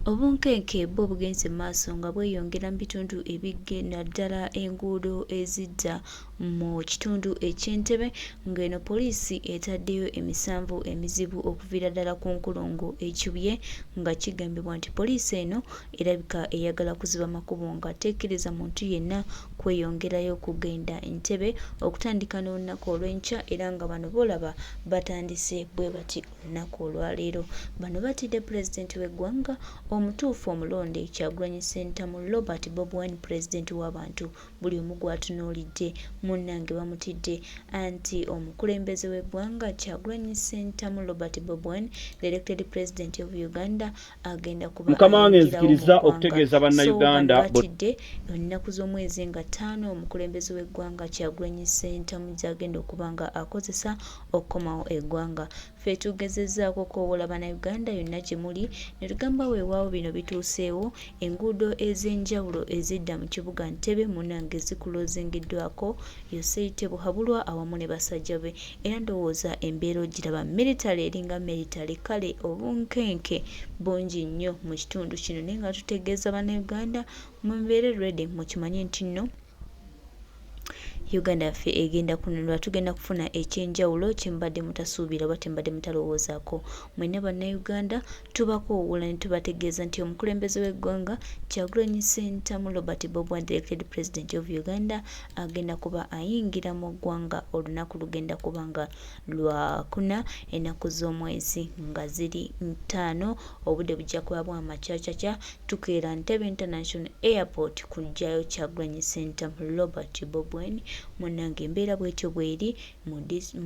Obunkenke bwo bugenze maaso nga bweyongera mu bitundu ebigenda ddala enguudo ezidda mu kitundu eky'Entebbe ng'eno poliisi etaddeyo emisanvu emizibu okuviira ddala ku nkulungo ekibye nga kigambibwa nti poliisi eno erabika eyagala kuziba makubo nga tekkiriza muntu yenna kweyongerayo kugenda Entebbe okutandika n'olunaku olw'enkya era nga bano bolaba batandise bwe bati olunaku olwaleero. Bano batidde pulezidenti w'eggwanga omutuufu omulonde Kyagulanyi Ssentamu Robert Bobi Wine pulezidenti w'abantu buli omu gw'atunuulidde munnange bamutidde anti omukulembeze w'eggwanga Kyagulanyi Ssentamu Robert Bobi Wine the elected president of Uganda agenda kuba nzikiriza okutegeeza bannayuganda batidde ennaku z'omwezi nga 5 omukulembeze w'eggwanga Kyagulanyi Ssentamu gy'agenda okuba nga akozesa okukomawo eggwanga. Ffe tugezezzaako okwowola bannayuganda yonna gye muli ne tugamba weewaawo bino bituuseewo enguudo ez'enjawulo ezidda mu kibuga Ntebbe munnange zikuloozingiddwako Yoseite Buhabulwa awamu ne basajja be era ndowooza embeera ogiraba military eringa military kale obunkenke bungi nnyo mu kitundu kino naye nga tutegeeza bannayuganda mubeere ready mukimanye nti nno Uganda yaffe egenda kununula tugenda kufuna ekyenjawulo kyembadde mutasuubira oba tembadde mutalowoozaako. Mwenna bannayuganda tubakoowoola ne tubategeeza nti omukulembeze w'eggwanga Kyagulanyi Ssentamu Robert Bobi Wine the elected president of Uganda agenda kuba ayingira mu ggwanga olunaku lugenda kuba nga Lwakuna ennaku z'omwezi nga ziri 5 obudde bujja kuba bwa makyakya tukeera Ntebbe International Airport kujjayo Kyagulanyi Ssentamu Robert Bobi Wine munnange embeera bwetyo bweri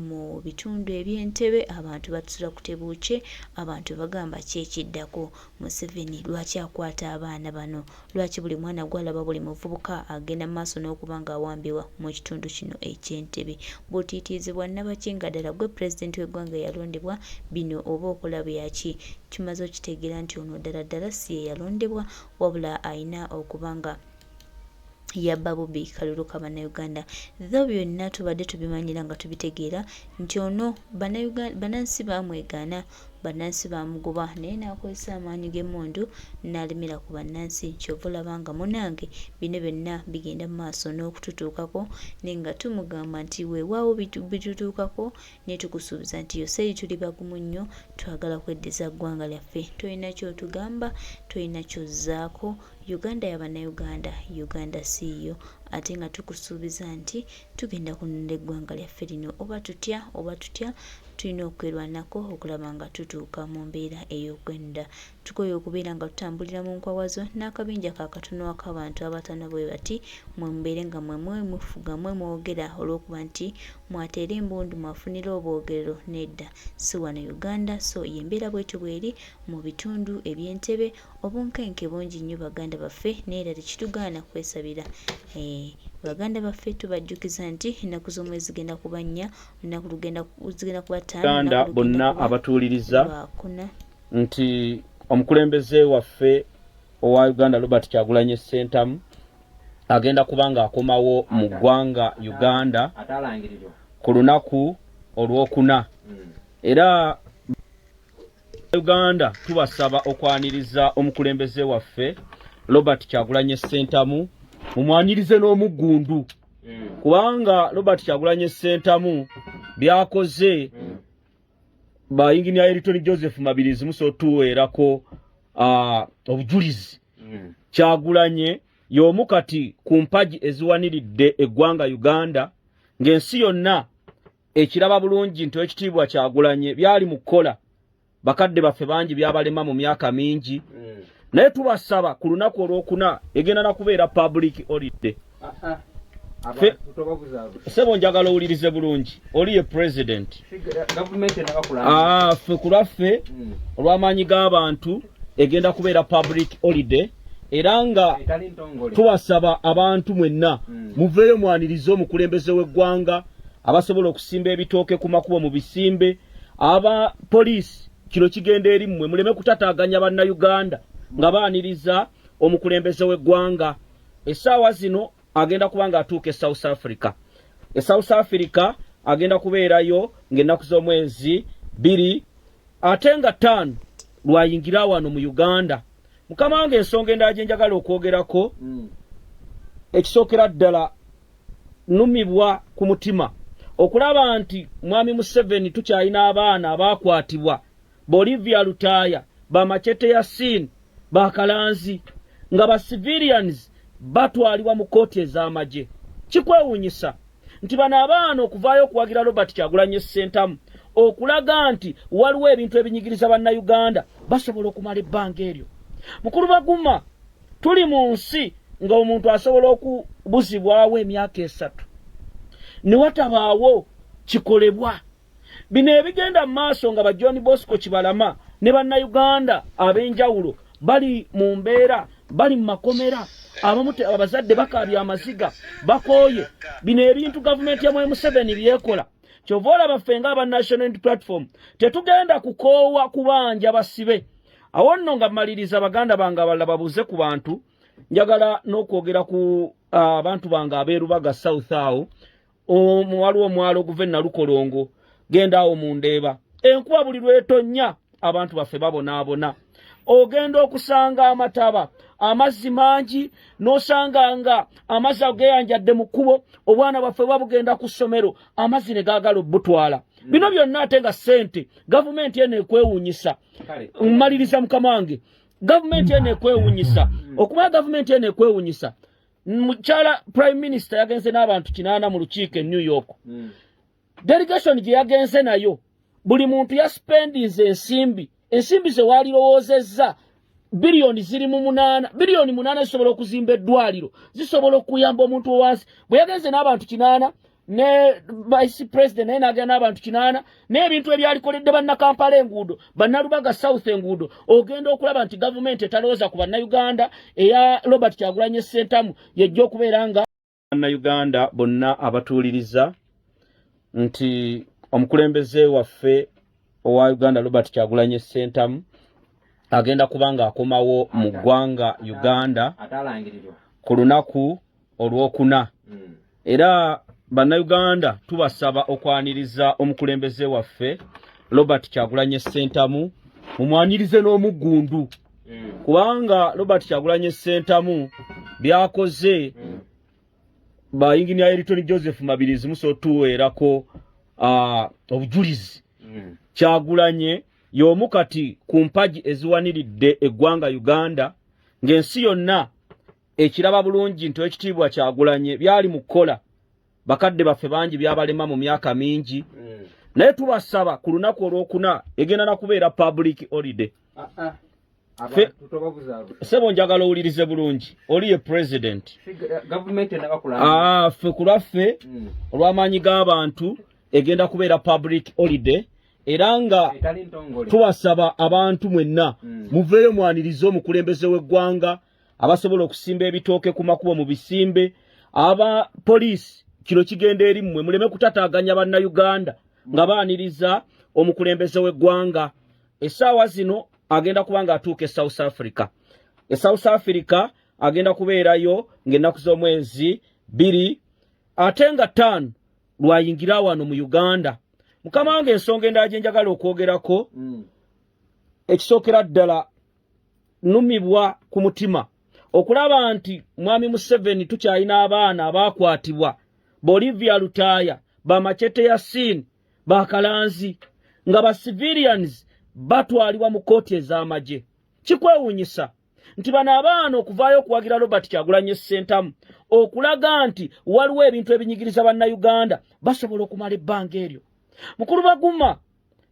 mu bitundu eby'Entebbe abantu batusula kutebuuke abantu bagamba kyekiddako Museveni lwaki akwata abaana bano lwaki buli mwana gwalaba buli muvubuka agenda maaso n'okuba nga awambibwa mu kitundu kino eky'Entebbe bw'otiitiizibwa Nabakinga ddala gwe pulezidenti w'eggwanga yalondebwa bino oba okola byaki kimaze okitegeera nti ono ddala ddala si ye yalondebwa wabula ayina okuba nga yabba bubi kalulu ka bannayuganda tho byonna tubadde tubimanyira nga tubitegeera nti ono bannansi baamwegaana bannansi baamugoba naye n'akozesa amaanyi g'emmundu n'alemera ku bannansi kyova olaba nga munange bino byonna bigenda mu maaso n'okututuukako naye nga tumugamba nti weewaawo bitutuukako naye tukusuubiza nti yoseeri tuli bagumu nnyo twagala kweddeza ggwanga lyaffe tolina kyotugamba tolina kyozzaako Uganda y'abannayuganda Uganda siiyo ate nga tukusuubiza nti tugenda kununula eggwanga lyaffe lino oba tutya tulina okwerwanako okulaba nga tutuuka mu mbeera ey'okwenda tukoye okubeera nga tutambulira mu nkwawazo n'akabinja kakatono ak'abantu abatono bwe bati mumbeere nga mwemwe mufuga mwe mwogera olw'okuba nti mwateera embundu mwafunira obwogerero nedda si wano Uganda so yembeera bwetyo bweri mu bitundu eby'Entebbe obunkenke bungi nnyo baganda baffe naye era tekitugaana kwesabira baganda baffe tubajjukiza nti ennaku z'omwezi zigenda kuba 4 olunaku zigenda kuba 5 Uganda bonna abatuuliriza nti omukulembeze waffe owa Uganda Robert Kyagulanyi Ssentamu agenda kuba nga akomawo mu ggwanga Uganda ku lunaku olw'okuna era Uganda tubasaba okwaniriza omukulembeze waffe Robert Kyagulanyi Ssentamu mumwanirize n'omuggundu kubanga Robert Kyagulanyi Ssentamu byakoze bayinginia Elton Joseph Mabirizi musotuwerako obujulizi Kyagulanyi y'omu kati ku mpaji eziwaniridde eggwanga Uganda ng'ensi yonna ekiraba bulungi nti ekitiibwa Kyagulanyi byali mu kukola bakadde baffe bangi byabalema mu myaka mingi naye tubasaba ku lunaku olw'okuna egenda na kubeera public holiday sebo njagala owulirize bulungi oli ye president ffe ku lwaffe olw'amaanyi g'abantu egenda kubeera public holiday era nga tubasaba abantu mwenna muveeyo mwanirize omukulembeze w'eggwanga abasobola okusimba ebitooke ku makubo mu bisimbe aba poliisi kino kigenda eri mmwe muleme kutataaganya bannayuganda nga baaniriza omukulembeze w'eggwanga essaawa zino agenda kubanga atuuka South Africa South Africa agenda kubeerayo ng'ennaku z'omwezi 2 ate nga 5 lwayingira wano mu Uganda mukama wange ensonga endala gye njagala okwogerako ekisookera ddala nnumibwa ku mutima okulaba nti mwami Museveni tukyalina abaana abaakwatibwa Bolivia Lutaaya bamachete ya sin bakalanzi nga ba civilians batwalibwa mu kooti ez'amagye. Kikwewuunyisa nti bano abaana okuvaayo okuwagira Robert Kyagulanyi Ssentamu okulaga nti waliwo ebintu ebinyigiriza bannayuganda basobola okumala ebbanga eryo. Mukulu Baguma, tuli mu nsi nga omuntu asobola okubuzibwawo emyaka 3 ne watabaawo kikolebwa. Bino ebigenda mu maaso nga ba John Bosco Kibalama ne bannayuganda ab'enjawulo bali mu mbeera, bali mu makomera, abamu abazadde bakaabya amaziga bakooye. Bino ebintu gavumenti ya Mwai Museveni byekola. Kyova olaba ffe ng'aba National Unity Platform tetugenda kukoowa kubanja basibe. Awo nno nga mmaliriza baganda bange abalala babuuze ku bantu, njagala n'okwogera ku abantu bange ab'erubaga South awo, waliwo omwalo oguva Nalukolongo, genda awo mu Ndeeba. Enkuba buli lwetonnya abantu baffe babonaabona. Ogenda okusanga amataba, amazzi mangi, n'osanga nga amazzi ageyanjadde mu kkubo, obwana baffe babugenda ku ssomero, amazzi ne gaagala obbutwala. Bino byonna ate nga ssente, gavumenti eno ekwewuunyisa. Mmaliriza mukama wange, gavumenti eno ekwewuunyisa. Okumala gavumenti eno ekwewuunyisa, mukyala Prime Minister yagenze n'abantu 8 mu lukiiko e New York. Delegation gye yagenze nayo, buli muntu yaspendinze ensimbi ze walirowoozezza biliyoni ziri mu 8, biliyoni 8 zisobola okuzimba eddwaliro, zisobola okuyamba omuntu owansi. Bwe yagenze n'abantu 8 ne Vice President naye n'agenda n'abantu 8 n'ebintu ebyalikoledde bannakampala enguudo, bannalubaga South enguudo, ogenda okulaba nti gavumenti etalowooza ku bannayuganda eya Robert Kyagulanyi Ssentamu yejja okubeera nga bannayuganda bonna abatuuliriza nti omukulembeze waffe owa Uganda Robert Kyagulanyi Ssentamu agenda kubanga akomawo mu ggwanga Uganda ku lunaku olwokuna. Era bannayuganda tubasaba okwaniriza omukulembeze waffe Robert Kyagulanyi Ssentamu, mumwanirize n'omuggundu kubanga Robert Kyagulanyi Ssentamu byakoze ba Engineer Elton Joseph Mabirizi musotuweerako obujulizi. Kyagulanyi y'omu kati ku mpagi eziwaniridde eggwanga Uganda, ng'ensi yonna ekiraba bulungi nti ekitiibwa Kyagulanyi byali mu kukola bakadde baffe bangi byabalema mu myaka mingi. Naye tubasaba ku lunaku olwokuna egenda na kubeera public holiday. Sebo njagala owulirize bulungi, oli ye president ffe ku lwaffe olw'amaanyi g'abantu egenda kubeera public holiday. Era nga tubasaba abantu mwenna muveeyo mwanirize omukulembeze w'eggwanga, abasobola okusimba ebitooke ku makubo mu bisimbe, aba poliisi kino kigenda eri mmwe, muleme kutataaganya bannayuganda nga baaniriza omukulembeze w'eggwanga. Essaawa zino agenda kubanga atuuka e South Africa. E South Africa agenda kubeerayo ng'ennaku z'omwezi 2 ate nga 5 lwayingira wano mu Uganda. Mukama wange ensonga endala gye njagala okwogerako ekisookera ddala nnumibwa ku mutima okulaba nti mwami Museveni tukyalina abaana abaakwatibwa Bolivia Lutaaya bamachete ya sin bakalanzi nga ba civilians batwalibwa mu kooti ez'amagye. Kikwewuunyisa nti bano abaana okuvaayo okuwagira Robert Kyagulanyi Ssentamu okulaga nti waliwo ebintu ebinyigiriza bannayuganda basobola okumala ebbanga eryo. Mukulu Baguma,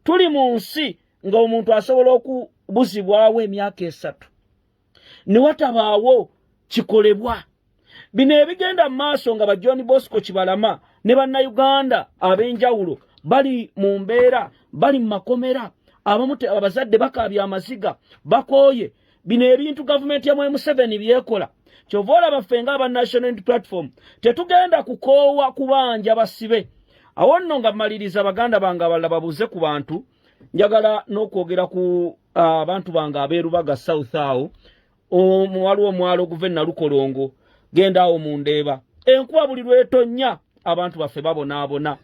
tuli mu nsi nga omuntu asobola okubuzibwawo emyaka 3 ne watabaawo kikolebwa. Bino ebigenda mu maaso nga ba John Bosco Kibalama ne bannayuganda ab'enjawulo bali mu mbeera, bali mu makomera, abamu abazadde bakaabya amaziga bakooye. Bino ebintu gavumenti ya Mwai Museveni byekola. Kyova olaba ffe ng'aba National Unity Platform tetugenda kukoowa kubanja basibe. Awo nno nga mmaliriza baganda bange abalala babuuze ku bantu, njagala n'okwogera ku abantu bange ab'erubaga South awo, waliwo omwalo oguva Nalukolongo, genda awo mu Ndeeba. Enkuba buli lwetonnya abantu baffe babonaabona.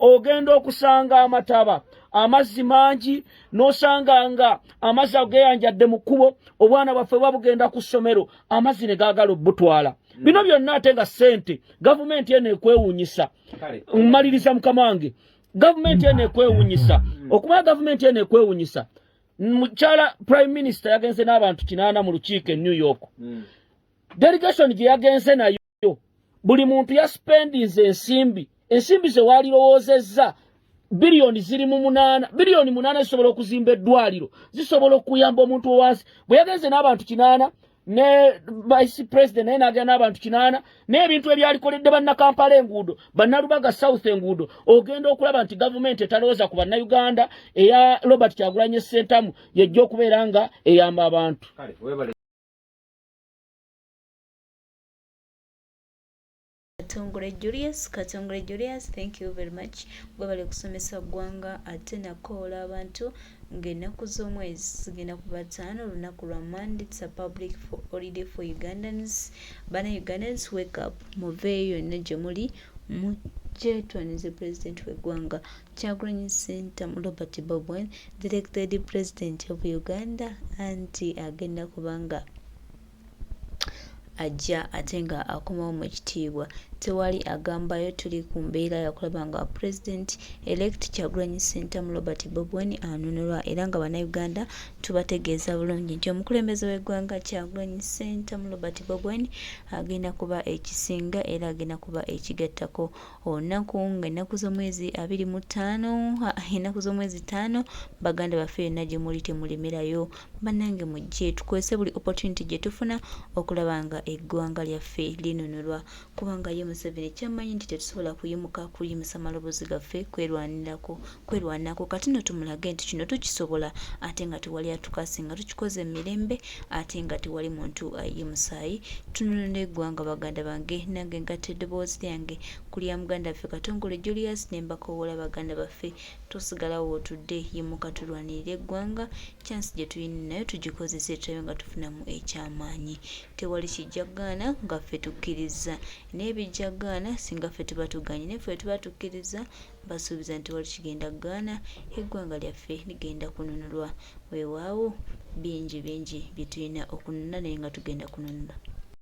ogenda okusanga amataba amazzi mangi n'osanga nga amazzi ageyanjadde mu kkubo obwana bwaffe babugenda ku ssomero amazzi ne gaagala obbutwala bino byonna ate nga ssente gavumenti eno ekwewuunyisa mmaliriza mukama wange gavumenti eno ekwewuunyisa okumala gavumenti eno ekwewuunyisa mukyala prime minister yagenze n'abantu 8 mu lukiiko e New York delegation gye yagenze nayo buli muntu yaspendinze ensimbi ze walirowoozezza biliyoni ziri mu 8 biliyoni 8 zisobola okuzimba eddwaliro zisobola okuyamba omuntu owansi bwe yagenze n'abantu 8 ne vice president naye n'agenda n'abantu 8 n'ebintu ebyalikoledde bannakampala enguudo bannalubaga south enguudo ogenda okulaba nti gavumenti etalowooza ku bannayuganda eya Robert Kyagulanyi Ssentamu yejja okubeera nga eyamba abantu. Katongole Julius, thank you very much. Gwebale kusomesa ggwanga ate nakoola abantu ng'ennaku z'omwezi zigenda kuba 5 olunaku lwa Monday. It's a public holiday for Ugandans. Bana Ugandans, wake up, muveeyo yonna gye muli mukyetwanize president w'eggwanga Kyagulanyi Ssentamu Robert Bobi, the elected president of Uganda, anti agenda kubanga ajja ate nga akomawo mu kitiibwa. Tewali agambayo, tuli ku mbeera yakulaba nga president elect Kyagulanyi Ssentamu Robert Bobi anunulwa era nga bannayuganda tubategeeza bulungi nti omukulembeze w'eggwanga Kyagulanyi Ssentamu Robert Bobi agenda kuba ekisinga era agenda kuba ekigattako olunaku ng'ennaku z'omwezi 25 ennaku z'omwezi 5 baganda baffe yonna gye muli temulemerayo bannange mujje tukozese buli opportunity gye tufuna okulaba nga eggwanga lyaffe linunulwa kubanga ye Museveni kyamanyi nti tetusobola kuyimusa maloboozi gaffe kwerwanirako kati no tumulage nti kino tukisobola ate nga tewali atukasi nga tukikoze emirembe ate nga tewali muntu ayimusayi tununula eggwanga baganda bange nange ngatedde eddoboozi lyange kulya muganda waffe Katongole Julius ne mbakoowola baganda baffe tosigalawo otudde yimuka tulwanirira eggwanga chance gye tuyina nayo tugikozese tulabe nga tufunamu ekyamaanyi tewali kijjagaana nga ffe tukkiriza n'ebijjagaana singa ffe tuba tuganye naye ffe tuba tukkiriza basuubiza nti wali kigenda gaana eggwanga lyaffe ligenda kununulwa weewaawo bingi bye tulina okununula naye nga tugenda kununula.